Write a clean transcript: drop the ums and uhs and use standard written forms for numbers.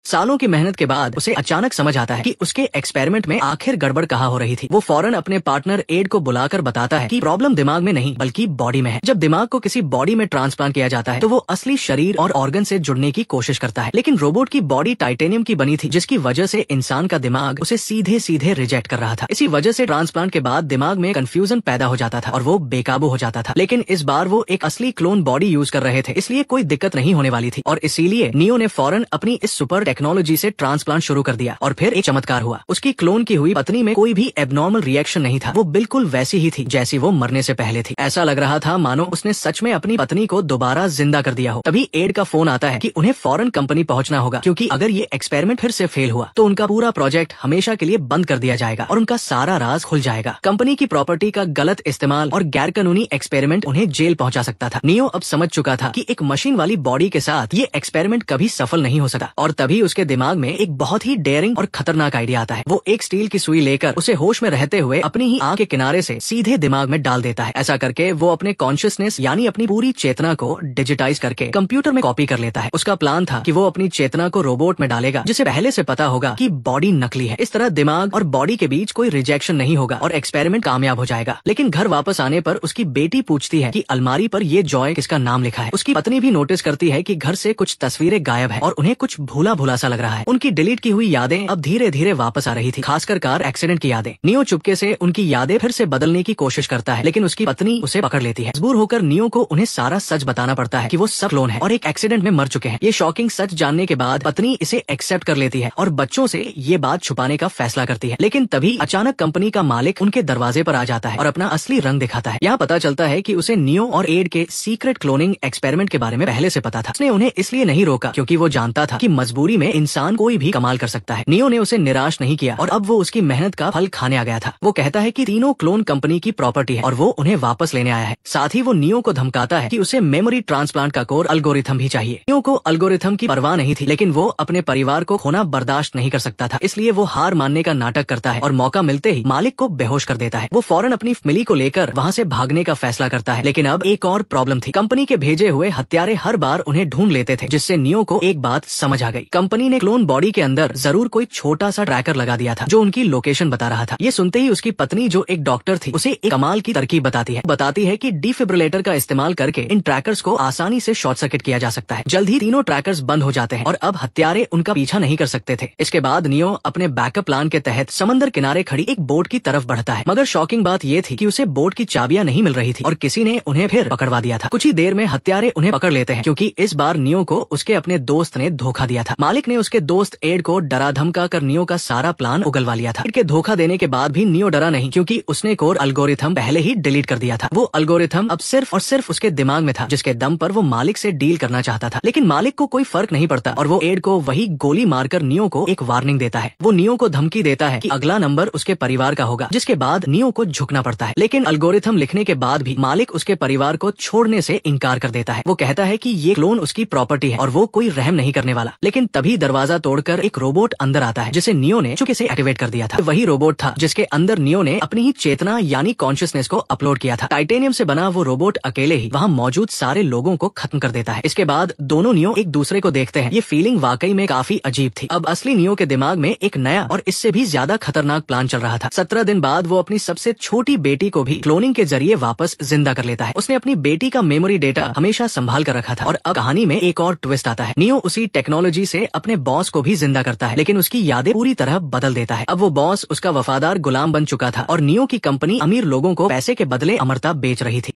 सालों की मेहनत के बाद उसे अचानक समझ आता है कि उसके एक्सपेरिमेंट में आखिर गड़बड़ कहाँ हो रही थी। वो फौरन अपने पार्टनर एड को बुलाकर बताता है कि प्रॉब्लम दिमाग में नहीं बल्कि बॉडी में है। जब दिमाग को किसी बॉडी में ट्रांसप्लांट किया जाता है तो वो असली शरीर और ऑर्गन से जुड़ने की कोशिश करता है, लेकिन रोबोट की बॉडी टाइटेनियम की बनी थी, जिसकी वजह से इंसान का दिमाग उसे सीधे सीधे रिजेक्ट कर रहा था। इसी वजह से ट्रांसप्लांट के बाद दिमाग में कंफ्यूजन पैदा हो जाता था और वो बेकाबू हो जाता था। लेकिन इस बार वो एक असली क्लोन बॉडी यूज कर रहे थे, इसलिए कोई दिक्कत नहीं होने वाली थी और इसीलिए नियो ने फौरन अपनी इस सुपर टेक्नोलॉजी से ट्रांसप्लांट शुरू कर दिया। और फिर एक चमत्कार हुआ, उसकी क्लोन की हुई पत्नी में कोई भी एबनॉर्मल रिएक्शन नहीं था। वो बिल्कुल वैसी ही थी जैसी वो मरने से पहले थी। ऐसा लग रहा था मानो उसने सच में अपनी पत्नी को दोबारा जिंदा कर दिया हो। तभी एड का फोन आता है कि उन्हें फौरन कंपनी पहुंचना होगा, क्योंकि अगर ये एक्सपेरिमेंट फिर से फेल हुआ तो उनका पूरा प्रोजेक्ट हमेशा के लिए बंद कर दिया जाएगा और उनका सारा राज खुल जाएगा। कंपनी की प्रॉपर्टी का गलत इस्तेमाल और गैर कानूनी एक्सपेरिमेंट उन्हें जेल पहुंचा सकता था। नियो अब समझ चुका था कि एक मशीन वाली बॉडी के साथ ये एक्सपेरिमेंट कभी सफल नहीं हो सकता। और तभी उसके दिमाग में एक बहुत ही डेयरिंग और खतरनाक आइडिया आता है। वो एक स्टील की सुई लेकर उसे होश में रहते हुए अपनी ही आंख के किनारे से सीधे दिमाग में डाल देता है। ऐसा करके वो अपने कॉन्शियसनेस यानी अपनी पूरी चेतना को डिजिटाइज करके कंप्यूटर में कॉपी कर लेता है। उसका प्लान था कि वो अपनी चेतना को रोबोट में डालेगा, जिसे पहले से पता होगा कि बॉडी नकली है। इस तरह दिमाग और बॉडी के बीच कोई रिजेक्शन नहीं होगा और एक्सपेरिमेंट कामयाब हो जाएगा। लेकिन घर वापस आने पर उसकी बेटी पूछती है कि अलमारी पर ये जॉय किसका नाम लिखा है। उसकी पत्नी भी नोटिस करती है कि घर से कुछ तस्वीरें गायब है और उन्हें कुछ भूला भूला सा लग रहा है। उनकी डिलीट की हुई यादें अब धीरे धीरे वापस आ रही थी, खासकर कार एक्सीडेंट की यादें। नियो चुपके से उनकी यादें फिर से बदलने की कोशिश करता है, लेकिन उसकी पत्नी उसे पकड़ लेती है। मजबूर होकर नियो को उन्हें सारा सच बताना पड़ता है कि वो सब क्लोन है और एक एक्सीडेंट में मर चुके हैं। ये शॉकिंग सच जानने के बाद पत्नी इसे एक्सेप्ट कर लेती है और बच्चों से ये बात छुपाने का फैसला करती है। लेकिन तभी अचानक कंपनी का मालिक उनके दरवाजे पर आ जाता है और अपना असली रंग दिखाता है। यहाँ पता चलता है कि उसे नियो और एड के सीक्रेट क्लोनिंग एक्सपेरिमेंट के बारे में पहले से पता था। उसने उन्हें इसलिए नहीं रोका क्योंकि वो जानता था कि मजबूरी में इंसान कोई भी कमाल कर सकता है। नियो ने उसे निराश नहीं किया और अब वो उसकी मेहनत का फल खाने आ गया था। वो कहता है कि तीनों क्लोन कंपनी की प्रॉपर्टी है और वो उन्हें वापस लेने आया है। साथ ही वो नियो को धमकाता है कि उसे मेमोरी ट्रांसप्लांट का कोर एल्गोरिथम भी चाहिए। नियो को एल्गोरिथम की परवाह नहीं थी, लेकिन वो अपने परिवार को खोना बर्दाश्त नहीं कर सकता था, इसलिए वो हार मानने का नाटक करता है और मौका मिलते ही मालिक को बेहोश कर देता है। वो फौरन अपनी फैमिली को लेकर वहाँ से भागने का फैसला करता है, लेकिन अब एक और प्रॉब्लम थी। कंपनी के भेजे हुए हत्यारे हर बार उन्हें ढूंढ लेते थे, जिससे नियो को एक बात समझ आ गई। कंपनी ने क्लोन बॉडी के अंदर जरूर कोई छोटा सा ट्रैकर लगा दिया था जो उनकी लोकेशन बता रहा था। ये सुनते ही उसकी पत्नी, जो एक डॉक्टर थी, उसे एक कमाल की तरकीब बताती है कि डिफिब्रिलेटर का इस्तेमाल करके इन ट्रैकर्स को आसानी से शॉर्ट सर्किट किया जा सकता है। जल्द ही तीनों ट्रैकर्स बंद हो जाते हैं और अब हत्यारे उनका पीछा नहीं कर सकते थे। इसके बाद नियो अपने बैकअप प्लान के तहत समंदर किनारे खड़ी एक बोट की तरफ बढ़ता है, मगर शॉकिंग बात ये थी कि उसे बोट की चाबियां नहीं मिल रही थी और किसी ने उन्हें फिर पकड़वा दिया था। कुछ ही देर में हत्यारे उन्हें पकड़ लेते हैं, क्योंकि इस बार नियो को उसके अपने दोस्त ने धोखा दिया था। मालिक ने उसके दोस्त एड को डरा धमका कर नियो का सारा प्लान उगलवा लिया था। एड के धोखा देने के बाद भी नियो डरा नहीं, क्योंकि उसने कोर एल्गोरिथम पहले ही डिलीट कर दिया था। वो एल्गोरिथम अब सिर्फ और सिर्फ उसके दिमाग में था, जिसके दम पर वो मालिक से डील करना चाहता था। लेकिन मालिक को कोई फर्क नहीं पड़ता और वो एड को वही गोली मारकर नियो को एक वार्निंग देता है। वो नियो को धमकी देता है कि अगला नंबर उसके परिवार का होगा, जिसके बाद नियो को झुकना पड़ता है। लेकिन एल्गोरिथम लिखने के बाद भी मालिक उसके परिवार को छोड़ने से इनकार कर देता है। वो कहता है कि ये क्लोन उसकी प्रॉपर्टी है और वो कोई रहम नहीं करने वाला। लेकिन तभी दरवाजा तोड़कर एक रोबोट अंदर आता है, जिसे नियो ने चुपके से एक्टिवेट कर दिया था। वही रोबोट था जिसके अंदर नियो ने अपनी ही चेतना यानी कॉन्शियसनेस को अपलोड किया था। टाइटेनियम से बना वो रोबोट अकेले ही वहाँ मौजूद सारे लोगों को खत्म कर देता है। इसके बाद दोनों नियो एक दूसरे को देखते हैं। ये फीलिंग वाकई में काफी अजीब थी। अब असली नियो के दिमाग में एक नया और इससे भी ज्यादा खतरनाक प्लान चल रहा था। 17 दिन बाद वो अपनी सबसे छोटी बेटी को भी क्लोनिंग के जरिए वापस जिंदा कर लेता है। उसने अपनी बेटी का मेमोरी डेटा हमेशा संभाल कर रखा था और अब कहानी में एक और ट्विस्ट आता है। नियो उसी टेक्नोलॉजी से अपने बॉस को भी जिंदा करता है, लेकिन उसकी यादें पूरी तरह बदल देता है। अब वो बॉस उसका वफादार गुलाम बन चुका था और नियो की कंपनी अमीर लोगों को पैसे के बदले अमरता बेच रही थी।